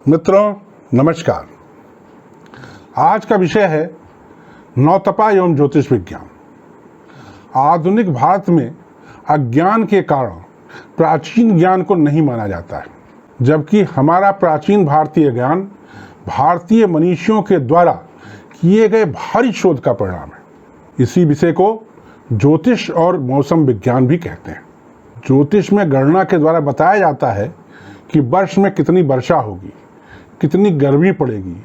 मित्रों नमस्कार। आज का विषय है नौतपा एवं ज्योतिष विज्ञान। आधुनिक भारत में अज्ञान के कारण प्राचीन ज्ञान को नहीं माना जाता है, जबकि हमारा प्राचीन भारतीय ज्ञान भारतीय मनीषियों के द्वारा किए गए भारी शोध का परिणाम है। इसी विषय को ज्योतिष और मौसम विज्ञान भी कहते हैं। ज्योतिष में गणना के द्वारा बताया जाता है कि वर्ष में कितनी वर्षा होगी, कितनी गर्मी पड़ेगी,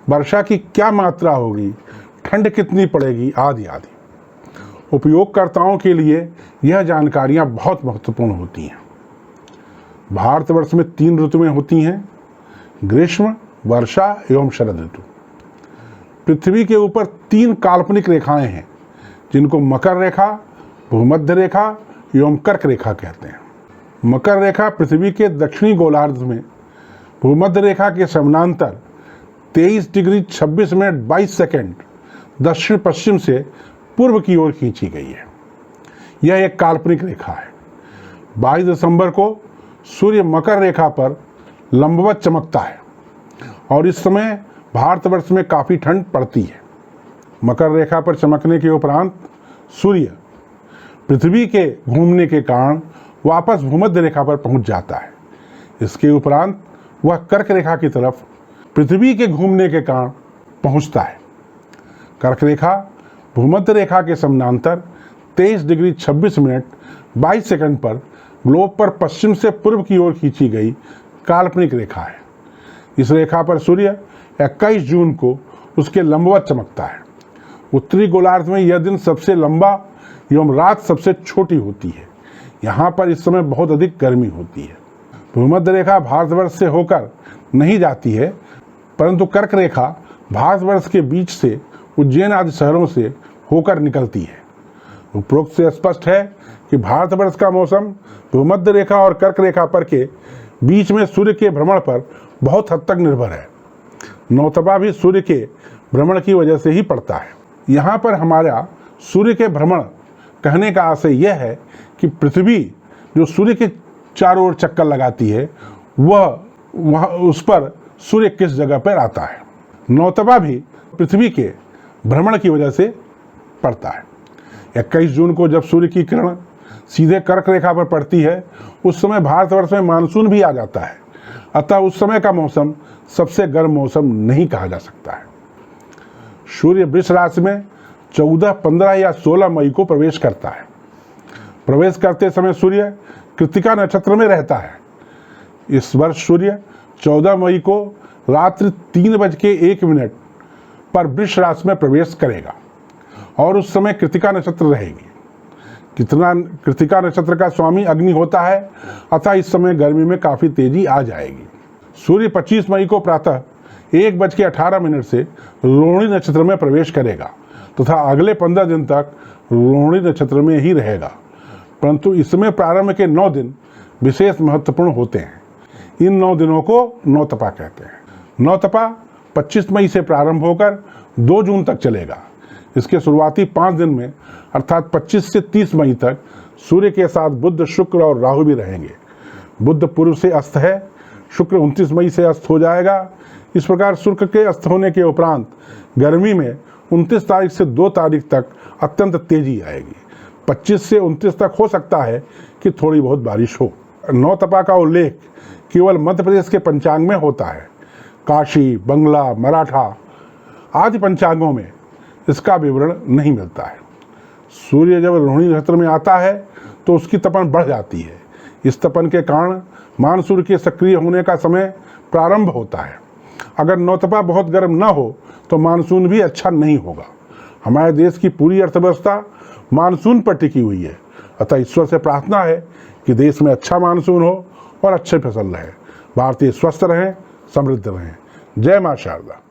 वर्षा की क्या मात्रा होगी, ठंड कितनी पड़ेगी, आदि आदि। उपयोगकर्ताओं के लिए यह जानकारियां बहुत महत्वपूर्ण होती हैं। भारतवर्ष में 3 ऋतुएं होती हैं, ग्रीष्म, वर्षा एवं शरद ऋतु। पृथ्वी के ऊपर 3 काल्पनिक रेखाएं हैं, जिनको मकर रेखा, भूमध्य रेखा एवं कर्क रेखा कहते हैं। मकर रेखा पृथ्वी के दक्षिणी गोलार्ध में भूमध्य रेखा के समानांतर 23 डिग्री 26 मिनट 22 सेकंड दक्षिण पश्चिम से पूर्व की ओर खींची गई है। यह एक काल्पनिक रेखा है। 22 दिसंबर को सूर्य मकर रेखा पर लंबवत चमकता है और इस समय भारतवर्ष में काफ़ी ठंड पड़ती है। मकर रेखा पर चमकने के उपरांत सूर्य पृथ्वी के घूमने के कारण वापस भूमध्य रेखा पर पहुंच जाता है। इसके उपरांत वह कर्क रेखा की तरफ पृथ्वी के घूमने के कारण पहुंचता है। कर्क रेखा भूमध्य रेखा के समानांतर 23 डिग्री 26 मिनट 22 सेकंड पर ग्लोब पर पश्चिम से पूर्व की ओर खींची गई काल्पनिक रेखा है। इस रेखा पर सूर्य 21 जून को उसके लंबवत चमकता है। उत्तरी गोलार्ध में यह दिन सबसे लंबा एवं रात सबसे छोटी होती है। यहाँ पर इस समय बहुत अधिक गर्मी होती है। भूमध्य रेखा भारतवर्ष से होकर नहीं जाती है, परंतु कर्क रेखा भारतवर्ष के बीच से उज्जैन आदि शहरों से होकर निकलती है। उपरोक्त से स्पष्ट है कि भारतवर्ष का मौसम भूमध्य रेखा और कर्क रेखा पर के बीच में सूर्य के भ्रमण पर बहुत हद तक निर्भर है। नौतपा भी सूर्य के भ्रमण की वजह से ही पड़ता है। यहाँ पर हमारा सूर्य के भ्रमण कहने का आशय यह है कि पृथ्वी जो सूर्य के चारों ओर चक्कर लगाती है, वह उस पर सूर्य किस जगह पर आता है। नौतपा भी पृथ्वी के भ्रमण की वजह से पड़ता है। 21 जून को जब सूर्य की किरण सीधे कर्क रेखा पर पड़ती है, उस समय भारतवर्ष में मानसून भी आ जाता है। अतः उस समय का मौसम सबसे गर्म मौसम नहीं कहा जा सकता है। सूर्य वृष राशि में 14, 15 या 16 मई को प्रवेश करता है। प्रवेश करते समय सूर्य कृत्तिका नक्षत्र में रहता है। इस वर्ष सूर्य 14 मई को रात्रि 3:01 पर वृष राशि में प्रवेश करेगा और उस समय कृत्तिका नक्षत्र रहेगी। कृत्तिका नक्षत्र का स्वामी अग्नि होता है, अतः इस समय गर्मी में काफ़ी तेजी आ जाएगी। सूर्य 25 मई को प्रातः 1:18 से रोहिणी नक्षत्र में प्रवेश करेगा तथा अगले 15 दिन तक रोहिणी नक्षत्र में ही रहेगा, परंतु इसमें प्रारंभ के 9 दिन विशेष महत्वपूर्ण होते हैं। इन 9 दिनों को नौतपा कहते हैं। नौतपा 25 मई से प्रारंभ होकर 2 जून तक चलेगा। इसके शुरुआती 5 दिन में अर्थात 25 से 30 मई तक सूर्य के साथ बुध, शुक्र और राहु भी रहेंगे। बुध पूर्व से अस्त है, शुक्र 29 मई से अस्त हो जाएगा। इस प्रकार शुक्र के अस्त होने के उपरांत गर्मी में 29 तारीख से 2 तारीख तक अत्यंत तेजी आएगी। 25 से 29 तक हो सकता है कि थोड़ी बहुत बारिश हो। नौतपा का उल्लेख केवल मध्य प्रदेश के पंचांग में होता है। काशी, बंगला, मराठा आदि पंचांगों में इसका विवरण नहीं मिलता है। सूर्य जब रोहिणी नक्षत्र में आता है तो उसकी तपन बढ़ जाती है। इस तपन के कारण मानसून के सक्रिय होने का समय प्रारंभ होता है। अगर नौतपा बहुत गर्म न हो तो मानसून भी अच्छा नहीं होगा। हमारे देश की पूरी अर्थव्यवस्था मानसून पर टिकी हुई है। अतः ईश्वर से प्रार्थना है कि देश में अच्छा मानसून हो और अच्छे फसल रहे, भारतीय स्वस्थ रहें, समृद्ध रहें। जय मां शारदा।